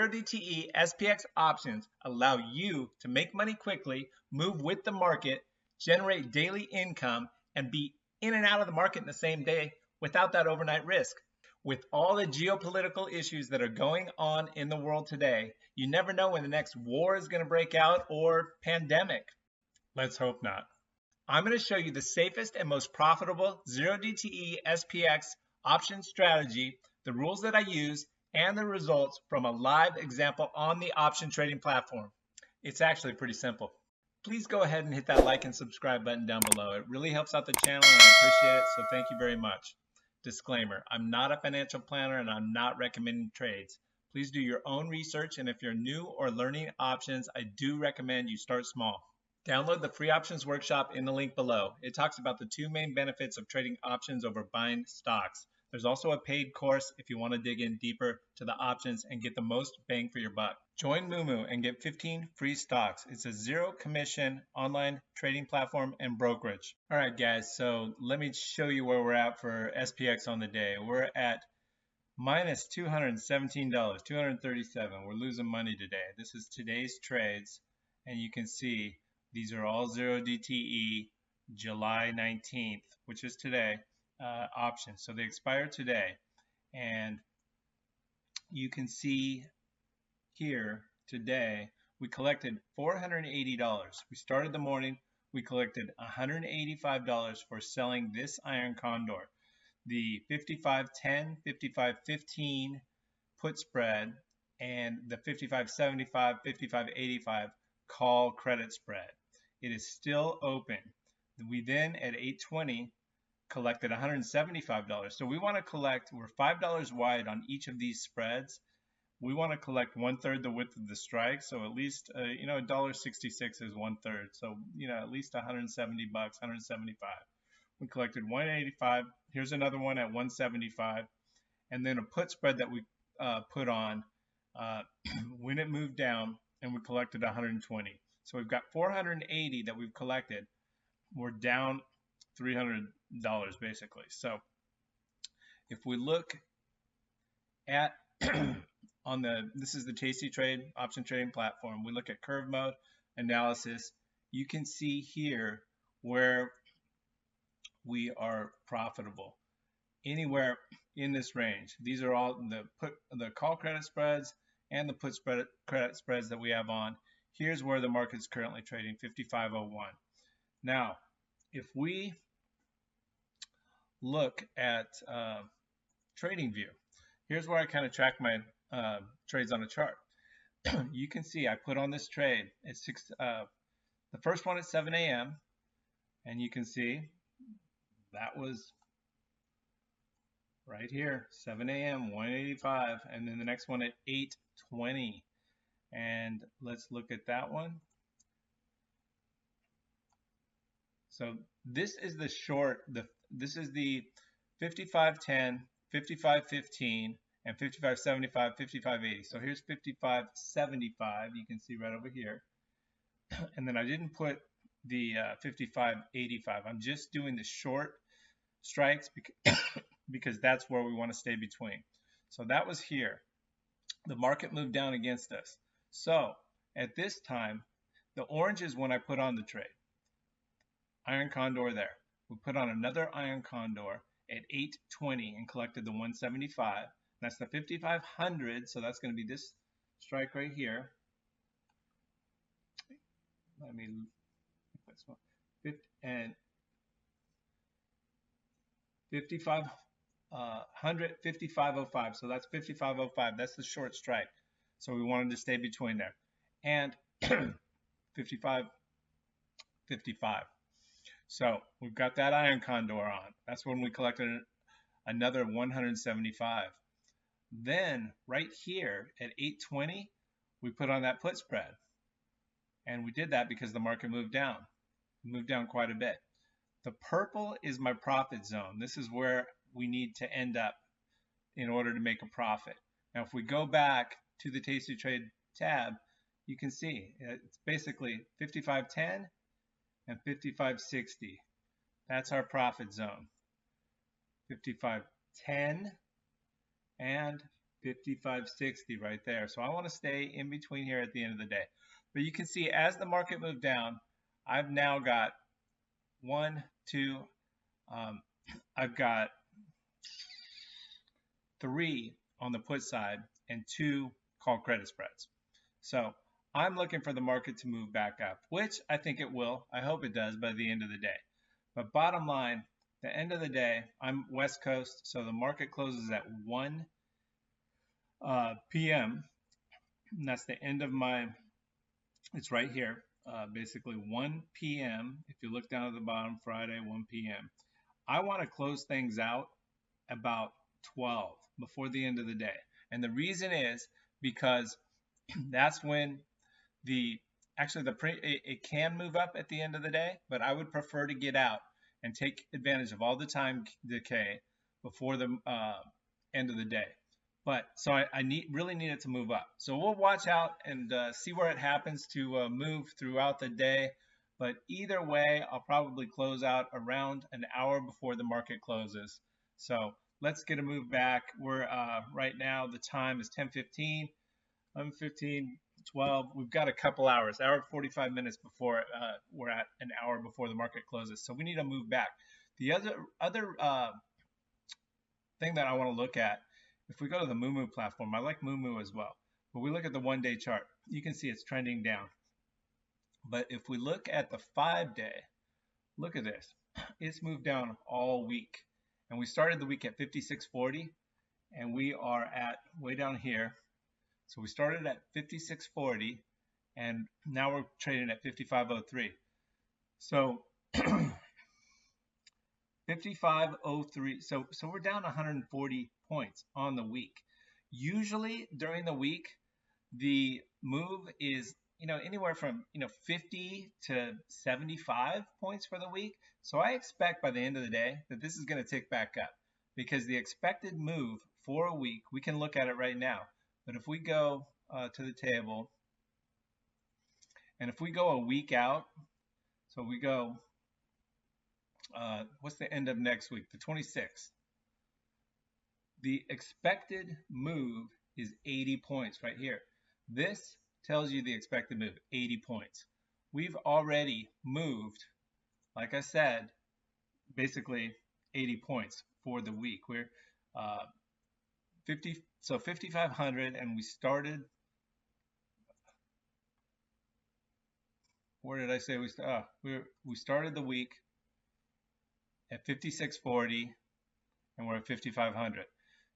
Zero DTE SPX options allow you to make money quickly, move with the market, generate daily income, and be in and out of the market in the same day without that overnight risk. With all the geopolitical issues that are going on in the world today, you never know when the next war is going to break out or pandemic. Let's hope not. I'm going to show you the safest and most profitable Zero DTE SPX option strategy, the rules that I use, and the results from a live example on the option trading platform. It's actually pretty simple. Please go ahead and hit that like and subscribe button down below. It really helps out the channel and I appreciate it, so thank you very much. Disclaimer, I'm not a financial planner and I'm not recommending trades. Please do your own research, and if you're new or learning options, I do recommend you start small. Download the free options workshop in the link below. It talks about the two main benefits of trading options over buying stocks. There's also a paid course if you want to dig in deeper to the options and get the most bang for your buck. Join Moomoo and get 15 free stocks. It's a zero commission online trading platform and brokerage. All right, guys, so let me show you where we're at for SPX on the day. We're at minus $217, $237. We're losing money today. This is today's trades, and you can see these are all zero DTE July 19th, which is today, options. So they expire today. And you can see here today, we collected $480. We started the morning, we collected $185 for selling this iron condor. The 55.10, 55.15 put spread, and the 55.75, 55.85 call credit spread. It is still open. We then at 8:20 collected $175. So we want to collect, we're $5 wide on each of these spreads. We want to collect 1/3 the width of the strike. So at least, $1.66 is 1/3. So, at least 170 bucks, 175. We collected 185. Here's another one at 175. And then a put spread that we put on when it moved down, and we collected 120. So we've got 480 that we've collected. We're down $300 basically. So if we look at this is the Tastytrade option trading platform. We look at curve mode analysis. You can see here where we are profitable anywhere in this range. These are all the call credit spreads and the put credit spreads that we have on. Here's where the market's currently trading, 55.01. Now, if we look at trading view, here's where I kind of track my trades on a chart. You can see I put on this trade at the first one at 7 a.m. and you can see that was right here, 7 a.m., 185, and then the next one at 8:20. And let's look at that one. So this is the short, this is the 55.10, 55.15, and 55.75, 55.80. So here's 55.75, you can see right over here. And then I didn't put the 55.85. I'm just doing the short strikes because that's where we want to stay between. So that was here. The market moved down against us. So at this time, the orange is when I put on the trade. Iron condor there. We put on another iron condor at 8:20 and collected the 175. That's the 5500, so that's going to be this strike right here. Let me and 5500, 5505. So that's 5505. That's the short strike. So we wanted to stay between there. And 55, 55. So we've got that iron condor on. That's when we collected another 175. Then right here at 8:20, we put on that put spread. And we did that because the market moved down. It moved down quite a bit. The purple is my profit zone. This is where we need to end up in order to make a profit. Now if we go back to the Tastytrade tab, you can see it's basically 55.10 and 55.60. That's our profit zone. 55.10 and 55.60 right there. So I want to stay in between here at the end of the day. But you can see as the market moved down, I've now got one, two, I've got 3 on the put side and 2 call credit spreads. So I'm looking for the market to move back up, which I think it will. I hope it does by the end of the day. But bottom line, the end of the day, I'm West Coast, so the market closes at 1 p.m. And that's the end of my, it's right here, basically 1 p.m. If you look down at the bottom, Friday, 1 p.m. I want to close things out about 12 before the end of the day. And the reason is because that's when it can move up at the end of the day, but I would prefer to get out and take advantage of all the time decay before the end of the day. But so I really need it to move up. So we'll watch out and see where it happens to move throughout the day. But either way, I'll probably close out around an hour before the market closes. So let's get a move back. We're right now, the time is 10:15. 11:15, 12. We've got a couple hours, hour and 45 minutes before we're at an hour before the market closes. So we need to move back. The other thing that I want to look at, if we go to the Moomoo platform, I like Moomoo as well. But we look at the one-day chart, you can see it's trending down. But if we look at the 5-day, look at this. It's moved down all week. And we started the week at 56.40, and we are at way down here. So we started at 56.40, and now we're trading at 55.03. So 55.03. So we're down 140 points on the week. Usually during the week, the move is anywhere from 50 to 75 points for the week. So I expect by the end of the day that this is going to tick back up, because the expected move for a week, we can look at it right now. But if we go to the table, and if we go a week out, so we go, what's the end of next week? The 26th. The expected move is 80 points right here. This tells you the expected move, 80 points. We've already moved, like I said, basically 80 points for the week. We're 5,500, and we started, where did I say we started the week at 56.40, and we're at 5,500.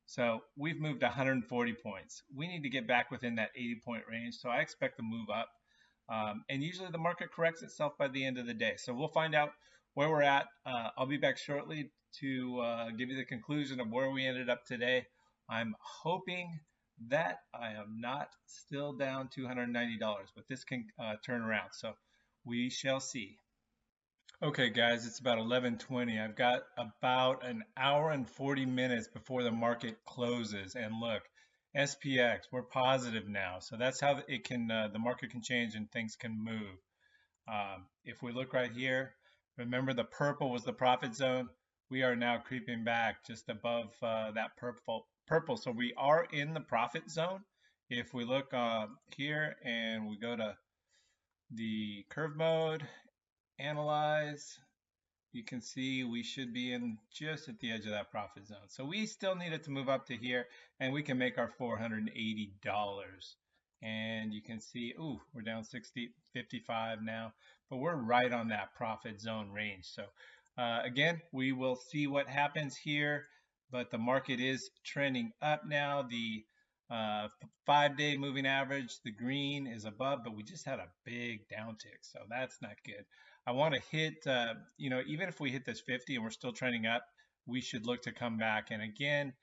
So we've moved 140 points. We need to get back within that 80-point range, so I expect to move up. And usually the market corrects itself by the end of the day. So we'll find out where we're at. I'll be back shortly to give you the conclusion of where we ended up today. I'm hoping that I am not still down $290, but this can turn around. So we shall see. Okay, guys, it's about 11:20. I've got about an hour and 40 minutes before the market closes. And look, SPX, we're positive now. So that's how it can, the market can change and things can move. If we look right here, remember the purple was the profit zone. We are now creeping back just above that purple. So we are in the profit zone. If we look here and we go to the curve mode, analyze, you can see we should be in just at the edge of that profit zone. So we still need it to move up to here, and we can make our $480. And you can see, ooh, we're down 55 now, but we're right on that profit zone range. So again, we will see what happens here, but the market is trending up now. The 5-day moving average, the green is above, but we just had a big downtick, so that's not good. I want to hit, even if we hit this 50 and we're still trending up, we should look to come back. And again,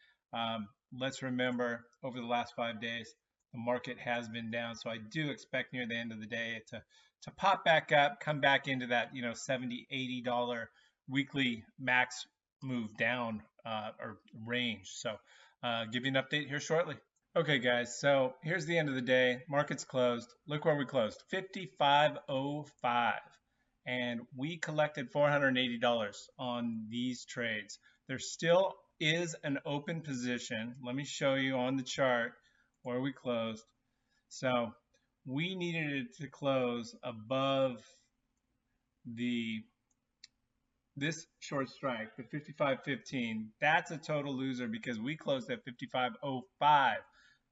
let's remember over the last 5 days, the market has been down, so I do expect near the end of the day to pop back up, come back into that $70, $80 weekly max move down or range. So give you an update here shortly. Okay, guys, so here's the end of the day. Market's closed. Look where we closed, 55.05. And we collected $480 on these trades. There's still is an open position. Let me show you on the chart where we closed. So we needed it to close above this short strike, the 55.15. That's a total loser because we closed at 55.05,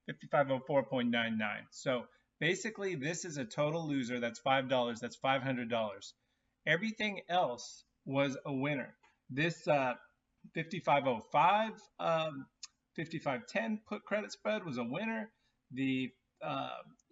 55.04.99. So basically, this is a total loser. That's $5. That's $500. Everything else was a winner. This 55.05, 55.10 put credit spread was a winner. The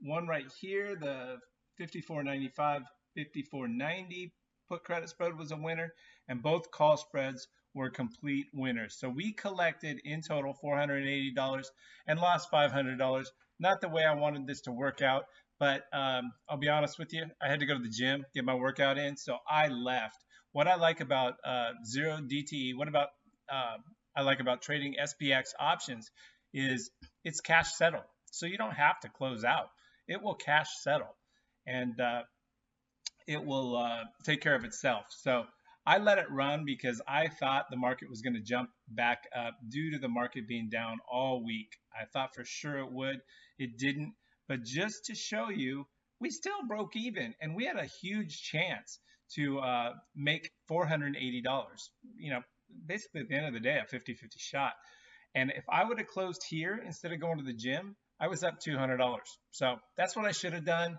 one right here, the 54.95, 54.90 put credit spread was a winner, and both call spreads were complete winners. So we collected in total $480 and lost $500. Not the way I wanted this to work out, but I'll be honest with you, I had to go to the gym, get my workout in, so I left. What I like about zero DTE, I like about trading SPX options is it's cash settle. So you don't have to close out. It will cash settle, and it will take care of itself. So I let it run because I thought the market was going to jump back up due to the market being down all week. I thought for sure it would. It didn't. But just to show you, we still broke even, and we had a huge chance to make $480. You know, basically at the end of the day, a 50-50 shot. And if I would have closed here instead of going to the gym, I was up $200. So that's what I should have done.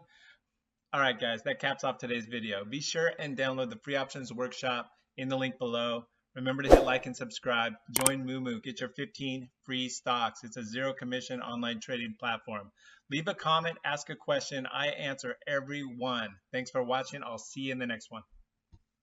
All right, guys, that caps off today's video. Be sure and download the free options workshop in the link below. Remember to hit like and subscribe. Join Moo. Get your 15 free stocks. It's a zero commission online trading platform. Leave a comment, ask a question. I answer every one. Thanks for watching. I'll see you in the next one.